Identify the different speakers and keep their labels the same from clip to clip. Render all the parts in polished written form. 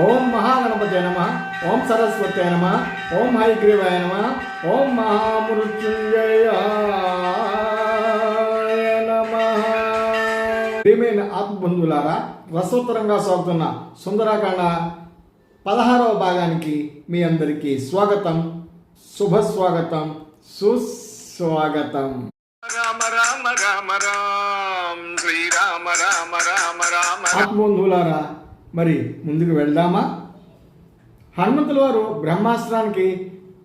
Speaker 1: ఓం మహాగణపతే నమ, ఓం సరస్వతే నమ, ఓం హైగ్రీవాయ నమ, ఓం మహామృత్యుంజయాయ నమ. ప్రియమైన ఆత్మబంధువులారా, రసోత్తరంగా సాగుతున్న సుందరకాండ 16వ భాగానికి మీ అందరికీ స్వాగతం, శుభస్వాగతం, సుస్వాగతం.
Speaker 2: రామ రామ రామ రామ శ్రీరామ రామ రామ రామ.
Speaker 1: ఆత్మబంధువులారా, మరి ముందుకు వెళ్దామా? హనుమంతుల వారు బ్రహ్మాస్త్రానికి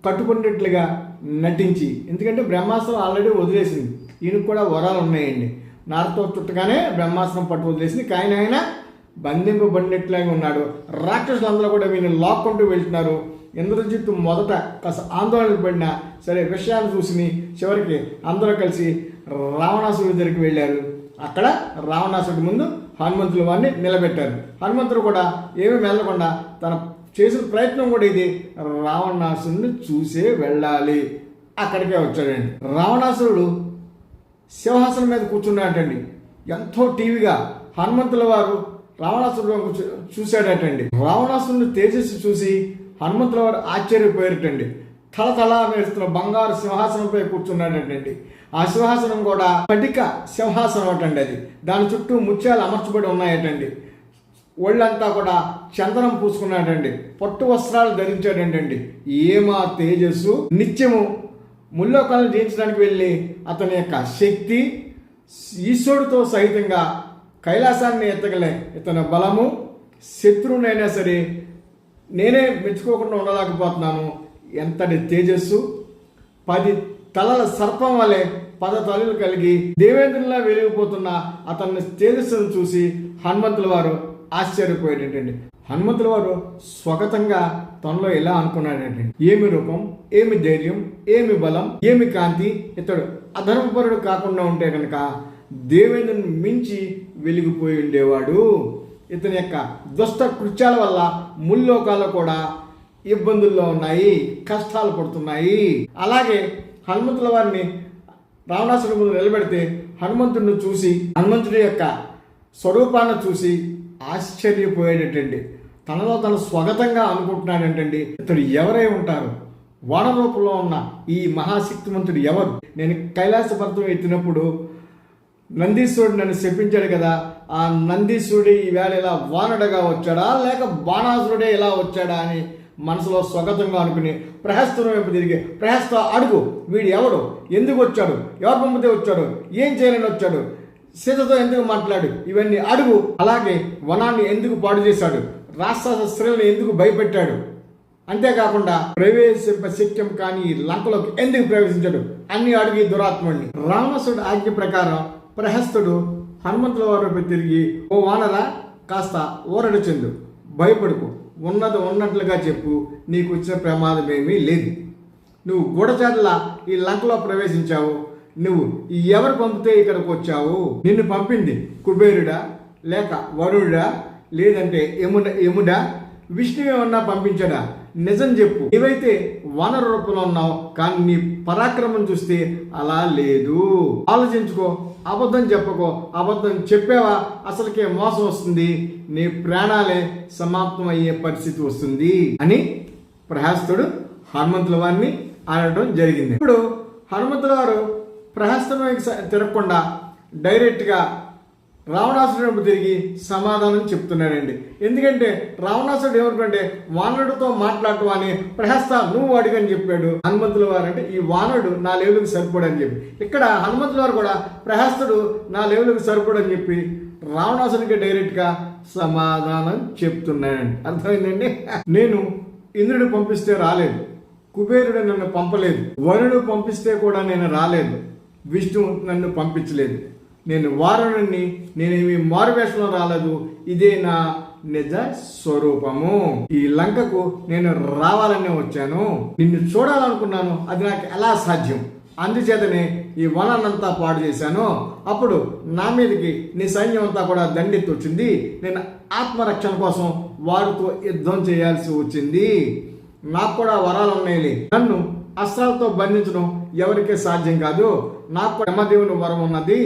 Speaker 1: కట్టుకున్నట్లుగా నటించి, ఎందుకంటే బ్రహ్మాస్త్రం ఆల్రెడీ వదిలేసింది, ఈయనకు కూడా వరాలు ఉన్నాయండి. నారతో చుట్టగానే బ్రహ్మాస్త్రం పట్టు వదిలేసింది, కానీ ఆయన బంధింపబడినట్లుగా ఉన్నాడు. రాక్షసులందరూ కూడా వీళ్ళని లాక్కుంటూ వెళ్తున్నారు. ఇంద్రజిత్తు మొదట కాస్త ఆందోళన పడినా సరే విషయాన్ని చూసి చివరికి అందరూ కలిసి రావణాసుడి దగ్గరికి వెళ్ళారు. అక్కడ రావణాసుడి ముందు హనుమంతుల వారిని నిలబెట్టారు. హనుమంతుడు కూడా ఏమీ వెళ్ళకుండా తన చేసిన ప్రయత్నం కూడా ఇది, రావణాసుడిని చూసే వెళ్ళాలి, అక్కడికే వచ్చాడండి. రావణాసురుడు సింహాసనం మీద కూర్చున్నాడటండి. ఎంతో టీవీగా హనుమంతుల వారు రావణాసురుడు చూశాడటండి. రావణాసురుని తేజస్సు చూసి హనుమంతుల వారు ఆశ్చర్యపోయారటండి. తలతల మెరుస్తున్న బంగారు సింహాసనంపై కూర్చున్నాడటండి. ఆ సింహాసనం కూడా స్ఫటిక సింహాసనం అటండి. అది దాని చుట్టూ ముత్యాలు అమర్చబడి ఉన్నాయటండి. ఒళ్ళంతా కూడా చందనం పూసుకున్నాడండి. పట్టు వస్త్రాలు ధరించాడంటండి. ఏమా తేజస్సు! నిత్యము ముల్లోకాలను జయించడానికి వెళ్ళి అతని యొక్క శక్తి, ఈశ్వరుడితో సహితంగా కైలాసాన్ని ఎత్తగలే ఇతని బలము, శత్రువునైనా సరే నేనే మెచ్చుకోకుండా ఉండలేకపోతున్నాను. ఎంతటి తేజస్సు! 10 తలల సర్పం వలె 10 తలలు కలిగి దేవేంద్రులా వెలిగిపోతున్న అతన్ని తేజస్సును చూసి హనుమంతుల వారు ఆశ్చర్యపోయేటండి. హనుమంతుల వారు స్వగతంగా తనలో ఇలా అనుకున్నాడండి, ఏమి రూపం, ఏమి ధైర్యం, ఏమి బలం, ఏమి కాంతి! ఇతడు అధర్మపరుడు కాకుండా ఉంటే కనుక దేవేంద్రుని మించి వెలిగిపోయి ఉండేవాడు. ఇతని యొక్క దుష్ట కృత్యాల వల్ల ముల్లోకాలు కూడా ఇబ్బందుల్లో ఉన్నాయి, కష్టాలు పడుతున్నాయి. అలాగే హనుమంతుల వారిని రావణాసుడి ముందు నిలబెడితే హనుమంతుడిని చూసి, హనుమంతుడి యొక్క స్వరూపాన్ని చూసి ఆశ్చర్యపోయేటండి. తనలో తను స్వగతంగా అనుకుంటున్నాడంటండి, ఇతడు ఎవరై ఉంటారు? వాన రూపంలో ఉన్న ఈ మహాశక్తిమంతుడు ఎవరు? నేను కైలాస పర్వతం ఎత్తినప్పుడు నందీశ్వరుడు నన్ను శపించాడు కదా, ఆ నందీశ్వరుడు ఈవేళ ఇలా వానడగా వచ్చాడా, లేక బాణాసురుడే ఇలా వచ్చాడా అని మనసులో స్వగతంగా అనుకుని ప్రహస్తుని వైపు తిరిగి, ప్రహస్త అడుగు, వీడు ఎవడు, ఎందుకు వచ్చాడు, ఎవరు పంపితే వచ్చాడు, ఏం చేయాలని వచ్చాడు, సీతతో ఎందుకు మాట్లాడు, ఇవన్నీ అడుగు. అలాగే వనాన్ని ఎందుకు పాడు చేశాడు, రాక్షస స్త్రీలను ఎందుకు భయపెట్టాడు, అంతేకాకుండా ప్రవేశింప శక్యం కానీ లంకలోకి ఎందుకు ప్రవేశించాడు, అన్ని అడిగి దురాత్ముడిని. రావణాసుడు ఆజ్ఞ ప్రకారం ప్రహస్తుడు హనుమంతుల వారిపై తిరిగి, ఓ వానరా, కాస్త ఊరడి చెందు, భయపడుకు, ఉన్నది ఉన్నట్లుగా చెప్పు, నీకు వచ్చిన ప్రమాదం ఏమీ లేదు. నువ్వు గూఢచారులా ఈ లంకలో ప్రవేశించావు, నువ్వు ఎవరు పంపితే ఇక్కడికి వచ్చావు? నిన్ను పంపింది కుబేరుడా, లేక వరుణుడా, లేదంటే యముడా, విష్ణువు ఏమన్నా పంపించాడా? నిజం చెప్పు. నీవైతే వానర రూపంలో ఉన్నావు, కానీ నీ పరాక్రమం చూస్తే అలా లేదు. ఆలోచించుకో, అబద్ధం చెప్పకో. అబద్ధం చెప్పావా అసలుకే మోసం వస్తుంది, నీ ప్రాణాలే సమాప్తం అయ్యే పరిస్థితి వస్తుంది అని ప్రహస్తుడు హనుమంతుల వారిని అనడం జరిగింది. ఇప్పుడు హనుమంతుల వారు ప్రహస్తుని తిరగకుండా డైరెక్ట్గా రావణాసురుడు తిరిగి సమాధానం చెప్తున్నాడండి. ఎందుకంటే రావణాసురుడు ఏమనుకుంటే వానరుడితో మాట్లాడటం అని, ప్రహస్త నువ్వు అడిగని చెప్పాడు హనుమంతుల వారు. అంటే ఈ వానరుడు నా లెవెల్కి సరిపోడని చెప్పి, ఇక్కడ హనుమంతుల వారు కూడా ప్రహస్తుడు నా లెవెల్కి సరిపోడని చెప్పి రావణాసురుడికి డైరెక్ట్గా సమాధానం చెప్తున్నాడండి. అర్థమైందండి? నేను ఇంద్రుడు పంపిస్తే రాలేదు, కుబేరుడు నన్ను పంపలేదు, వరుణుడు పంపిస్తే కూడా నేను రాలేదు, విష్ణువు నన్ను పంపించలేదు, నేను వారుణ్ణి, నేనేమి మారువేషంలో రాలేదు, ఇదే నా నిజ స్వరూపము. ఈ లంకకు నేను రావాలనే వచ్చాను, నిన్ను చూడాలనుకున్నాను, అది నాకు ఎలా సాధ్యం? అందుచేతనే ఈ వనాన్నంతా పాడు చేశాను. అప్పుడు నా మీదకి నీ సైన్యం అంతా కూడా దండెత్తి వచ్చింది. నేను ఆత్మరక్షణ కోసం వారితో యుద్ధం చేయాల్సి వచ్చింది. నాకు కూడా వరాలు ఉన్నాయి. నన్ను అస్త్రాలతో బంధించడం ఎవరికీ సాధ్యం కాదు. నాకు బ్రహ్మదేవుని వరం ఉన్నది.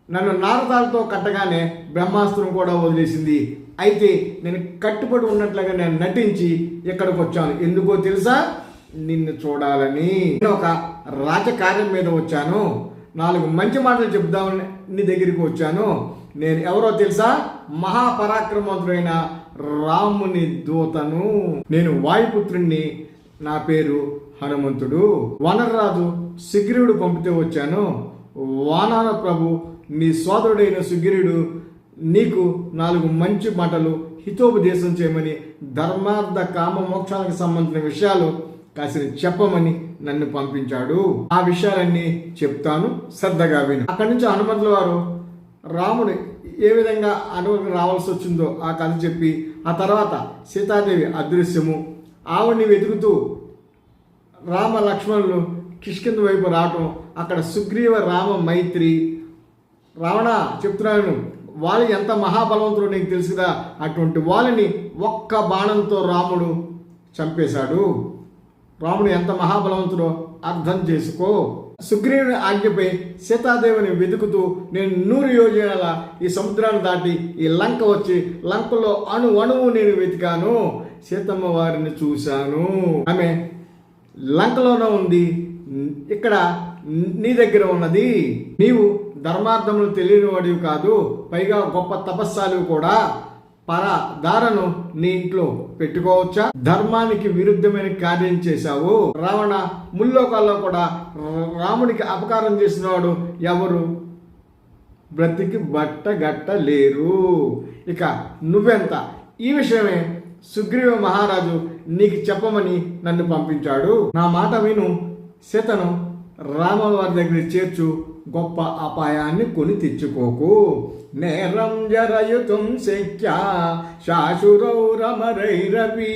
Speaker 1: నన్ను నారదాలతో కట్టగానే బ్రహ్మాస్త్రం కూడా వదిలేసింది. అయితే నేను కట్టుబడి ఉన్నట్లుగా నేను నటించి ఇక్కడికి వచ్చాను. ఎందుకో తెలుసా? నిన్ను చూడాలని. నేను ఒక రాజకార్యం మీద వచ్చాను. 4 మంచి మాటలు చెప్దామని నీ దగ్గరికి వచ్చాను. నేను ఎవరో తెలుసా? మహాపరాక్రమవంతుడైన రాముని దూతను. నేను వాయుపుత్రుణ్ణి. నా పేరు హనుమంతుడు. వానరరాజు సుగ్రీవుడు పంపితే వచ్చాను. వానర ప్రభు నీ సోదరుడైన సుగ్రీవుడు నీకు 4 మంచి మాటలు హితోపదేశం చేయమని, ధర్మార్థ కామ మోక్షాలకు సంబంధించిన విషయాలు కాసిన చెప్పమని నన్ను పంపించాడు. ఆ విషయాలన్నీ చెప్తాను, శ్రద్ధగా విను. అక్కడి నుంచి హనుమంతుల వారు రాముడు ఏ విధంగా అనుభవం రావాల్సి వచ్చిందో ఆ కథ చెప్పి, ఆ తర్వాత సీతాదేవి అదృశ్యము, ఆవిడ్ని వెతుకుతూ రామ లక్ష్మణులు కిష్కింద వైపు రావటం, అక్కడ సుగ్రీవ రామ మైత్రి. రావణ చెప్తున్నాను, వాళ్ళు ఎంత మహాబలవంతుడు నీకు తెలుసుదా? అటువంటి వాళ్ళని ఒక్క బాణంతో రాముడు చంపేశాడు. రాముడు ఎంత మహాబలవంతుడో అర్థం చేసుకో. సుగ్రీవుని ఆజ్ఞపై సీతాదేవిని వెతుకుతూ నేను 100 యోజనాల ఈ సముద్రాన్ని దాటి ఈ లంక వచ్చి లంకలో అణువు నేను వెతికాను. సీతమ్మ వారిని చూశాను. ఆమె లంకలోనే ఉంది, ఇక్కడ నీ దగ్గర ఉన్నది. నీవు ధర్మార్థములు తెలియని వాడివి కాదు, పైగా గొప్ప తపస్సాలు కూడా. పరదారను నీ ఇంట్లో పెట్టుకోవచ్చా? ధర్మానికి విరుద్ధమైన కార్యం చేశావు. రావణ ముల్లోకాల్లో కూడా రాముడికి అపకారం చేసిన వాడు ఎవరు బ్రతికి బట్టగట్టలేరు. ఇక నువ్వెంత? ఈ విషయమే సుగ్రీవ మహారాజు నీకు చెప్పమని నన్ను పంపించాడు. నా మాట విను, సీతను రాముల వారి దగ్గర చేర్చు, గొప్ప అపాయాన్ని కొని తెచ్చుకోకు. నేరం జరయుతుం శక్య శాశురౌ రమరైరపి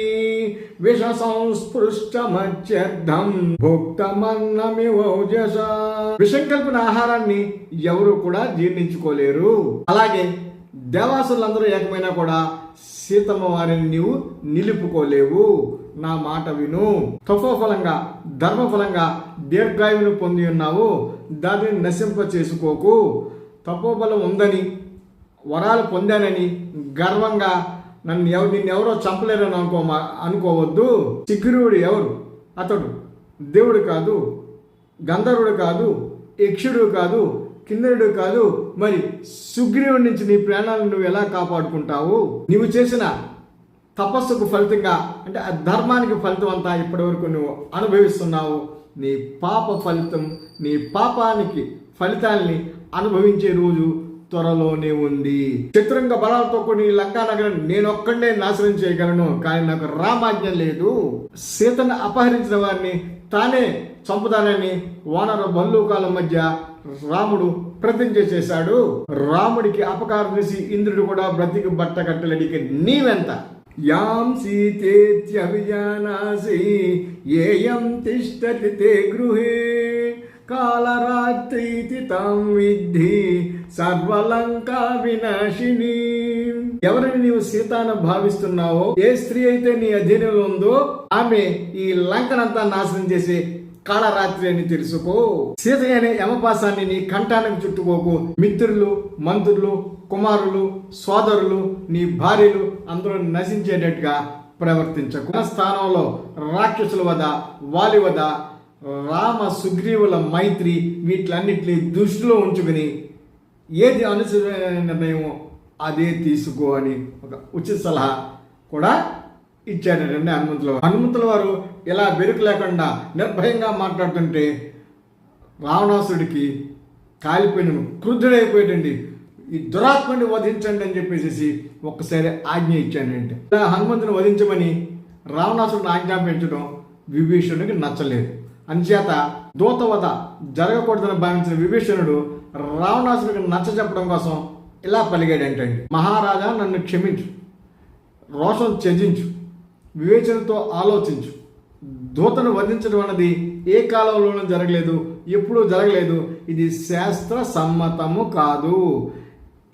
Speaker 1: విష సంస్పృష్టమత్యర్థం భుక్తమన్నమివౌజస. విషం కలిపిన ఆహారాన్ని ఎవరు కూడా జీర్ణించుకోలేరు. అలాగే దేవాసులందరూ ఏకమైనా కూడా సీతమ్మ వారిని నీవు నిలుపుకోలేవు. నా మాట విను. తపోఫలంగా ధర్మఫలంగా దీర్ఘాయువును పొంది ఉన్నావు, దానిని నశింప చేసుకోకు. తపోబలం ఉందని, వరాలు పొందానని గర్వంగా నిన్నెవరో చంపలేరని అనుకోవద్దు. సుగ్రీవుడు ఎవరు? అతడు దేవుడు కాదు, గంధర్వుడు కాదు, యక్షుడు కాదు, కిన్నరుడు కాదు. మరి సుగ్రీవుడి నుంచి నీ ప్రాణాలను నువ్వు ఎలా కాపాడుకుంటావు? నీవు చేసిన తపస్సుకు ఫలితంగా, అంటే ఆ ధర్మానికి ఫలితం అంతా ఇప్పటి వరకు నువ్వు అనుభవిస్తున్నావు. నీ పాప ఫలితం, నీ పాపానికి ఫలితాన్ని అనుభవించే రోజు త్వరలోనే ఉంది. చతురంగ బలాలతో కొన్ని లంకా నగరం నేనొక్కడే నాశనం చేయగలను, కానీ నాకు రామాజ్ఞ లేదు. సీతను అపహరించిన వారిని తానే చంపుతానని వానర బంధుకాల మధ్య రాముడు ప్రతిజ్ఞ చేశాడు. రాముడికి అపకారం చేసి ఇంద్రుడు కూడా బ్రతికి బట్ట కట్టలేడికి నీవెంత? యాం సీతేత్యభిజానాసి ఏయం తిష్టతి తే గృహే కాలరాత్రీతి తాం విద్ధి సర్వలంకా వినాశిని. ఎవరిని నీవు సీతాను భావిస్తున్నావో, ఏ స్త్రీ అయితే నీ అధీనంలో ఉందో ఆమె ఈ లంకనంతా నాశనం చేసి కాళరాత్రి అని తెలుసుకో. సీత అనే యమపాసాన్ని నీ కంఠానికి చుట్టుకోకు. మిత్రులు, మంత్రులు, కుమారులు, సోదరులు, నీ భార్యలు అందరూ నశించేటట్టుగా ప్రవర్తించకు. స్థానంలో రాక్షసుల వద, వాలి వద, రామ సుగ్రీవుల మైత్రి, వీటిలన్నిటిని దృష్టిలో ఉంచుకుని ఏది అనుసరమైన నిర్ణయమో అదే తీసుకో అని ఒక ఉచిత సలహా కూడా ఇచ్చాడండి హనుమంతుల వారు. ఇలా బెరుకు లేకుండా నిర్భయంగా మాట్లాడుతుంటే రావణాసుడికి కాలిపోయిన క్రుద్ధుడైపోయాడండి. ఈ దురాత్మని వధించండి అని చెప్పేసి ఒక్కసారి ఆజ్ఞ ఇచ్చానంటే, ఇలా హనుమంతుని వధించమని రావణాసుడిని ఆజ్ఞాపించడం విభీషణుడికి నచ్చలేదు. అంచేత దూతవధ జరగకూడదని భావించిన విభీషణుడు రావణాసుడికి నచ్చ చెప్పడం కోసం ఇలా పలిగాడంటండి, మహారాజా నన్ను క్షమించు, రోషం త్యజించు, వివేచనతో ఆలోచించు. దూతను వధించడం అన్నది ఏ కాలంలోనూ జరగలేదు, ఎప్పుడూ జరగలేదు. ఇది శాస్త్ర సమ్మతము కాదు.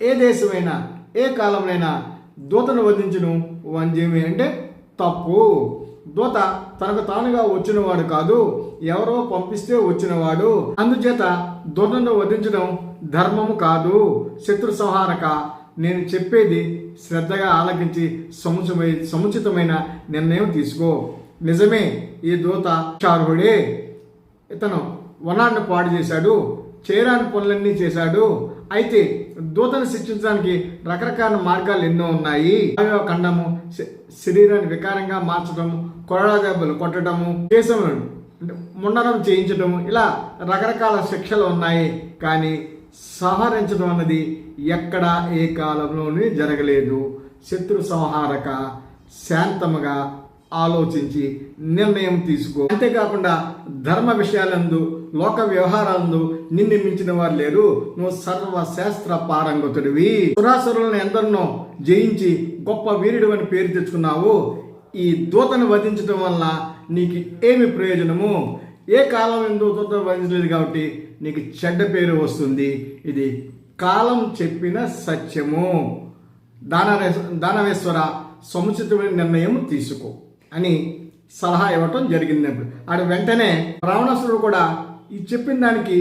Speaker 1: ఏ దేశమైనా ఏ కాలంలోనైనా దూతను వధించడం వంజేమి అంటే తప్పు. దూత తనకు తానుగా వచ్చినవాడు కాదు, ఎవరో పంపిస్తే వచ్చినవాడు. అందుచేత దూతను వధించడం ధర్మము కాదు. శత్రు సంహారక, నేను చెప్పేది శ్రద్ధగా ఆలకించి సముచితమైన నిర్ణయం తీసుకో. నిజమే, ఈ దూత చారుడే. ఇతను వనాన్ని పాడు చేశాడు, చేయరాని పనులన్నీ చేశాడు. అయితే దూతను శిక్షించడానికి రకరకాల మార్గాలు ఎన్నో ఉన్నాయి. ఖండము, శరీరాన్ని వికారంగా మార్చడము, కొరడా దెబ్బలు కొట్టడము, కేశములను ముండనం చేయించడము, ఇలా రకరకాల శిక్షలు ఉన్నాయి. కానీ సంహరించడం అన్నది ఎక్కడా ఏ కాలంలోనే జరగలేదు. శత్రు సంహారక శాంతముగా ఆలోచించి నిర్ణయం తీసుకో. అంతేకాకుండా ధర్మ విషయాలందు, లోక వ్యవహారాలందు నిన్ను మించిన వారు లేరు. నువ్వు సర్వశాస్త్ర పారంగతుడివి. సురాసురులను ఎందరినో జయించి గొప్ప వీరుడు అని పేరు తెచ్చుకున్నావు. ఈ దూతను వధించడం వల్ల నీకు ఏమి ప్రయోజనము? ఏ కాలం ఎందుకు దూతను వధించలేదు కాబట్టి నీకు చెడ్డ పేరు వస్తుంది. ఇది కాలం చెప్పిన సత్యము. దానవేశ్వర, సముచితమైన నిర్ణయం తీసుకో అని సలహా ఇవ్వటం జరిగింది. ఆడు వెంటనే రావణాసురుడు కూడా ఈ చెప్పిన దానికి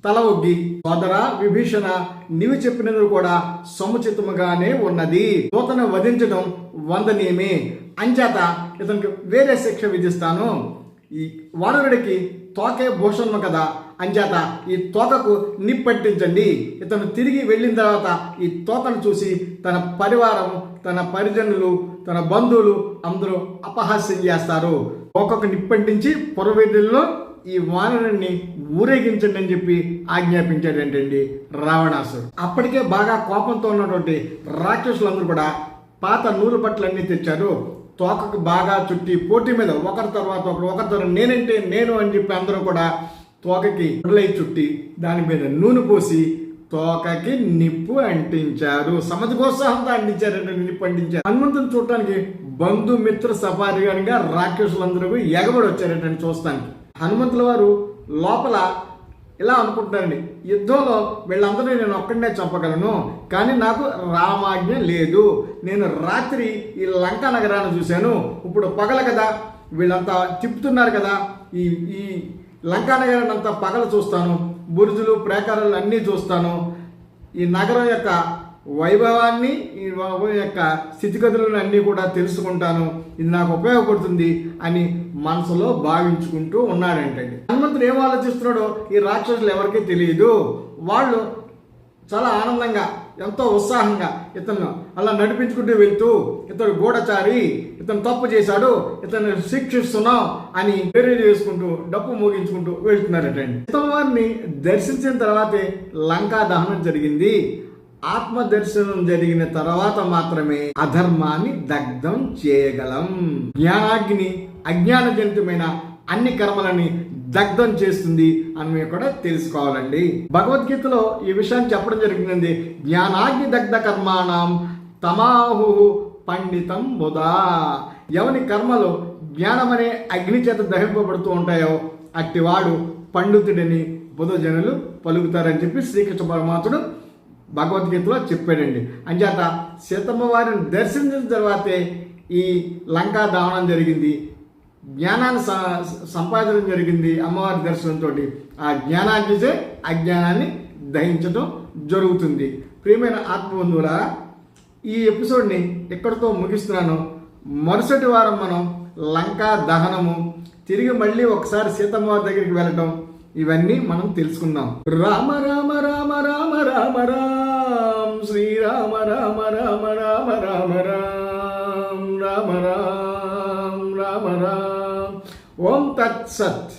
Speaker 1: తల ఒగ్గి, సోదరా విభీషణ, నీవు చెప్పినది కూడా సముచితముగానే ఉన్నది. దూతను వధించడం వందనీయమే. అంచేత ఇతనికి వేరే శిక్ష విధిస్తాను. ఈ వానరుడికి తోకే భూషణము కదా, అంచేత ఈ తోకకు నిప్పట్టించండి. ఇతను తిరిగి వెళ్ళిన తర్వాత ఈ తోకను చూసి తన పరివారం, తన పరిజనులు, తన బంధువులు అందరూ అపహాస్యం చేస్తారు. తోకకు నిప్పంటించి పొరవేదుల్లో ఈ వానరుడిని ఊరేగించండి అని చెప్పి ఆజ్ఞాపించాడంటండి రావణాసురుడు. అప్పటికే బాగా కోపంతో ఉన్నటువంటి రాక్షసులందరూ కూడా పాత నూలు బట్టలన్నీ తెచ్చారు. తోకకు బాగా చుట్టి పోటీ మీద ఒకరి తర్వాత ఒకరితో నేనంటే నేను అని చెప్పి అందరూ కూడా తోకకి ఉడలై చుట్టి దాని మీద నూనె పోసి తోకకి నిప్పు అంటించారు. సమధికోత్సాహంతో అంటించారంటే నిప్పు అంటించారు. హనుమంతుని చూడటానికి బంధుమిత్ర సపారిగా రాక్షసులందరూ ఎగబడి వచ్చారంటే చూస్తానికి. హనుమంతుల వారు లోపల ఇలా అనుకుంటున్నారండి, యుద్ధంలో వీళ్ళందరినీ నేను ఒక్కడనే చంపగలను, కానీ నాకు రామాజ్ఞ లేదు. నేను రాత్రి ఈ లంకా నగరాన్ని చూశాను, ఇప్పుడు పగల కదా, వీళ్ళంతా తిప్పుతున్నారు కదా, ఈ లంకా నగరాన్ని అంతా పగల చూస్తాను, బురుజులు ప్రాకారాలు అన్నీ చూస్తాను, ఈ నగరం యొక్క వైభవాన్ని, ఈ యొక్క స్థితిగతులను అన్నీ కూడా తెలుసుకుంటాను, ఇది నాకు ఉపయోగపడుతుంది అని మనసులో భావించుకుంటూ ఉన్నాడంటండి. హనుమంతుడు ఏం ఆలోచిస్తున్నాడో ఈ రాక్షసులు ఎవరికీ తెలియదు. వాళ్ళు చాలా ఆనందంగా, ఎంతో ఉత్సాహంగా ఇతను అలా నడిపించుకుంటూ వెళ్తూ, ఇతడు గూఢచారి, ఇతను తప్పు చేశాడు, ఇతను శిక్షిస్తున్నాం అని పేరు చేసుకుంటూ డప్పు మోగించుకుంటూ వెళ్తున్నారటండి. ఇతను వారిని దర్శించిన తర్వాతే లంకా దహనం జరిగింది. ఆత్మ దర్శనం జరిగిన తర్వాత మాత్రమే అధర్మాన్ని దగ్ధం చేయగలం. జ్ఞానాగ్ని అజ్ఞానజనితమైన అన్ని కర్మలని దగ్ధం చేస్తుంది అని కూడా తెలుసుకోవాలండి. భగవద్గీతలో ఈ విషయాన్ని చెప్పడం జరిగింది. జ్ఞానాగ్ని దగ్ధ కర్మాణం తమాహు పండితం బుధా. ఎవని కర్మలు జ్ఞానమనే అగ్ని చేత దహింపబడుతూ ఉంటాయో అట్టివాడు పండితుడని బుధజనులు పలుకుతారని చెప్పి శ్రీకృష్ణ పరమాత్ముడు భగవద్గీతలో చెప్పాడండి. అంచేత సీతమ్మ వారిని దర్శించిన తర్వాతే ఈ లంకా దహనం జరిగింది, జ్ఞానాన్ని సంపాదించడం జరిగింది. అమ్మవారి దర్శనంతో ఆ జ్ఞానాగ్నిచే అజ్ఞానాన్ని దహించడం జరుగుతుంది. ప్రియమైన ఆత్మబంధువుల, ఈ ఎపిసోడ్ని ఇక్కడితో ముగిస్తున్నాను. మరుసటి వారం మనం లంకా దహనము, తిరిగి మళ్ళీ ఒకసారి సీతమ్మ వారి దగ్గరికి వెళ్ళటం, ఇవన్నీ మనం తెలుసుకుందాం. రామ రామ రామ రామ రామ రామ శ్రీరామ రామ రామ రామ రామ రామ రామ రామ రామ రామ. ఓం తత్సత్.